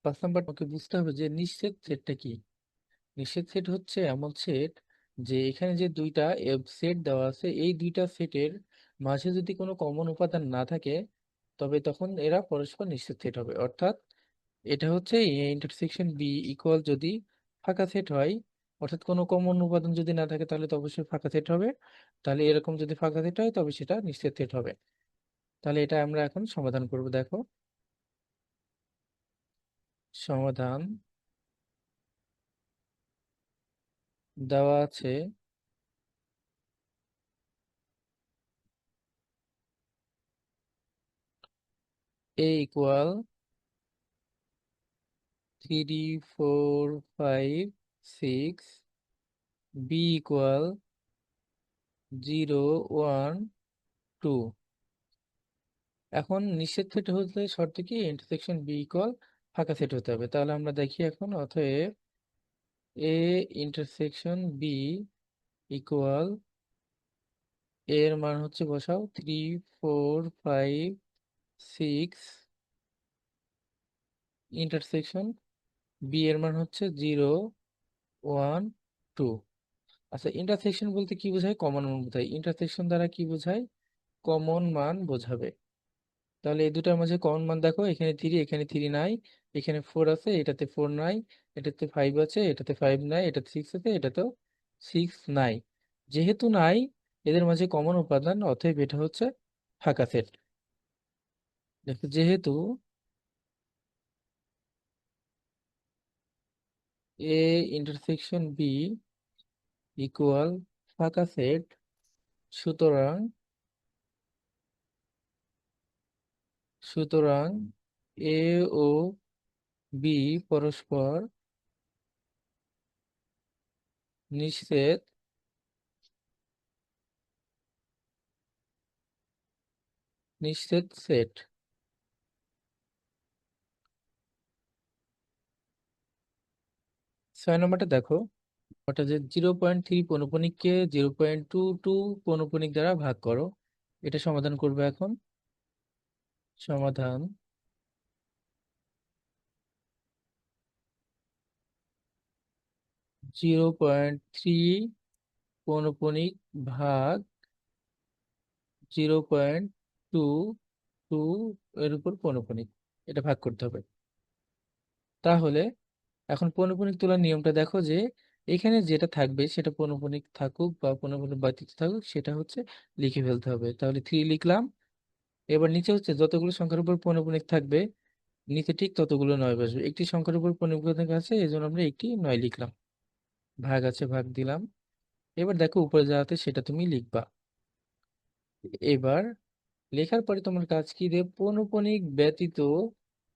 5 number তোমাকে বুঝতে হবে যে নিঃছেদ সেটটা কি। নিঃছেদ সেট হচ্ছে এমন সেট যে এখানে যে দুইটা সেট দেওয়া আছে, এই দুইটা সেটের মাঝে যদি কোনো কমন উপাদান না থাকে তবে তখন এরা পরস্পর নিঃছেদ সেট হবে। অর্থাৎ এটা হচ্ছে ইন্টারসেকশন বি ইকুয়াল যদি ফাঁকা সেট হয়, অর্থাৎ কোনো কমন উপাদান যদি না থাকে তাহলে তো অবশ্যই ফাঁকা সেট হবে। তাহলে এরকম যদি ফাঁকা সেট হয় তবে সেটা নিঃছেদ সেট হবে। তাহলে এটা আমরা এখন সমাধান করব। দেখো, সমাধান দেওয়া আছে এ ইকুয়াল 3 4 5 6, বি ইকুয়াল 0 1 2। এখন নিঃছেদ সেট হতে শর্ত কি, ইন্টারসেকশন বি ইকুয়াল ফাঁকা সেট হতে হবে। তাহলে আমরা দেখি এখন, অতএব এ ইন্টারসেকশন বি ইকুয়াল, এর মান হচ্ছে বসাও 3 4 5 6, ইন্টারসেকশন বি এর মান হচ্ছে 0 1 2। আচ্ছা, ইন্টারসেকশন বলতে কি বোঝায়? কমন মান বোঝায়। ইন্টারসেকশন দ্বারা কি বোঝায়? কমন মান বোঝাবে। তাহলে এই দুটার মাঝে কমন মান দেখো, এখানে 3, এখানে 3 নাই, এখানে 4 আছে, এটাতে 4 নাই, এটাতে 5 আছে, এটাতে 5 নাই, এটাতে 6 আছে, এটাতেও 6 নাই। যেহেতু নাই এদের মাঝে কমন উপাদান, অতএব এটা হচ্ছে ফাঁকা সেট। দেখো, যেহেতু এ ইন্টারসেকশন বি ইকুয়াল ফাঁকা সেট, সুতরাং সুতরাং এ ও বি পরস্পর নিঃছেদ নিঃছেদ সেট। 6 নম্বরটা দেখো, ওটা যে 0.3 পৌনঃপুনিককে 0.22 পৌনঃপুনিক দ্বারা ভাগ করো। এটা সমাধান করবে এখন। সমাধান 0.3 পৌনঃপুনিক ভাগ 0.22 এর উপর পৌনঃপুনিক, এটা ভাগ করতে হবে। তাহলে এখন পৌনঃপুনিক তোলার নিয়মটা দেখো, যে এখানে যেটা থাকবে সেটা পৌনঃপুনিক থাকুক বা পৌনঃপুনিক ব্যতীত থাকুক সেটা হচ্ছে লিখে ফেলতে হবে। তাহলে 3 লিখলাম। এবার নিচে হচ্ছে যতগুলো সংখ্যার উপর পৌনঃপুনিক থাকবে নিচে ঠিক ততগুলো 9 বসবে। একটি সংখ্যার উপর পৌনঃপুনিক আছে, এই জন্য আমরা একটি 9 লিখলাম। ভাগ আছে, ভাগ দিলাম। এবার দেখো উপরে যা আছে সেটা তুমি লিখবা। এবার লেখার পরে তোমার কাজ কি, দেব পৌনঃপুনিক ব্যতীত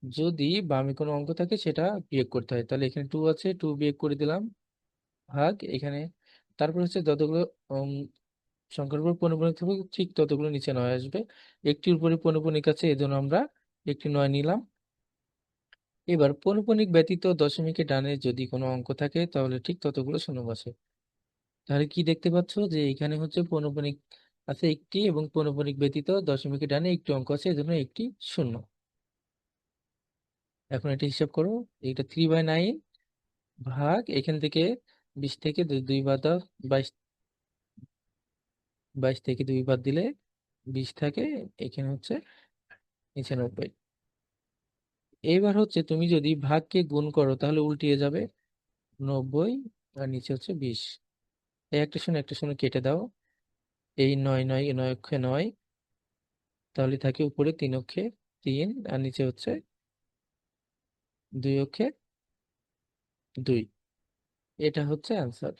যদি বামে কোনো অঙ্ক থাকে সেটা বিয়োগ করতে হয়। তাহলে এখানে 2 আছে, 2 বিয়োগ করে দিলাম, ভাগ এখানে। তারপর হচ্ছে যতগুলো উম, সংখ্যার উপর পৌনঃপুনিক থাকবে ঠিক ততগুলো নিচে 9 আসবে। একটির উপরে পৌনঃপুনিক আছে, এই জন্য আমরা একটি 9 নিলাম। এবার পৌনঃপুনিক ব্যতীত দশমিকের ডানে যদি কোনো অঙ্ক থাকে তাহলে ঠিক ততগুলো শূন্য বসে। তাহলে কি দেখতে পাচ্ছ, যে এখানে হচ্ছে পৌনঃপুনিক আছে একটি এবং পৌনঃপুনিক ব্যতীত দশমিকের ডানে একটি অঙ্ক আছে, এজন্য একটি শূন্য। এখন এটা হিসাব করো, এটা 3/9 ভাগ এখান থেকে 20 থেকে দুই বাদ দাও, 22, 22 থেকে 2 বাদ দিলে 20 থাকে, এখানে হচ্ছে 95। এইবার হচ্ছে তুমি যদি ভাগকে গুণ করো তাহলে উল্টিয়ে যাবে, 90 আর নিচে হচ্ছে 20। এই একটা শূন্য একটা শূন্য কেটে দাও, এই 9 9 9 অক্ষে 9, তাহলে থাকে উপরে 3 অক্ষে 3 আর নিচে হচ্ছে 2 অক্ষে 2। এটা হচ্ছে অ্যান্সার।